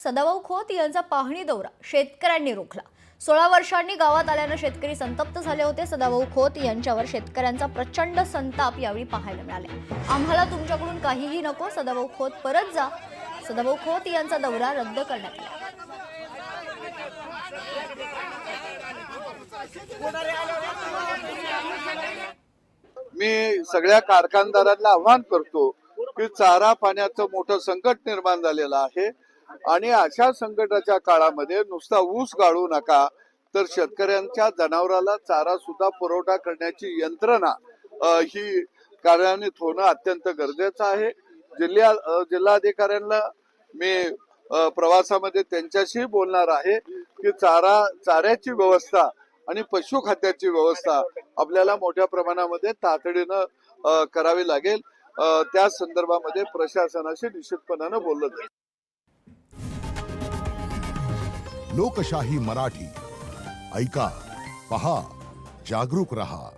सदाभाऊ खोत यांचा पाहणी दौरा शेतकऱ्यांनी रोखला। 16 वर्षांनी गावात आल्यानं शेतकरी संतप्त झाले होते। सदाभाऊ खोत यांच्यावर शेतकऱ्यांचा प्रचंड संताप यावेळी पाहायला मिळाले। आम्हाला तुमच्याकडून काहीही नको, सदाभाऊ खोत परत जा। सदाभाऊ खोत यांचा दौरा रद्द करण्यात आला। मी सगळ्या कारखानदारांना आव्हान करतो की चारा पाण्याचं मोठं संकट निर्माण झालेलं आहे आणि अशा संकटाच्या काळामध्ये नुसता ऊस गाळू नका, तर शेतकऱ्यांच्या जनावराला चारा सुद्धा पुरवठा करण्याची यंत्रणा ही कार्यान्वित होणं अत्यंत गरजेचं आहे। जिल्हाधिकाऱ्यांना मी प्रवासामध्ये त्यांच्याशी बोलणार आहे की चाऱ्याची व्यवस्था आणि पशुखाद्याची व्यवस्था आपल्याला मोठ्या प्रमाणामध्ये तातडीनं करावी लागेल। त्या संदर्भामध्ये प्रशासनाशी निश्चितपणाने बोललं जाईल। लोकशाही मराठी ऐका, पहा, जागरूक रहा।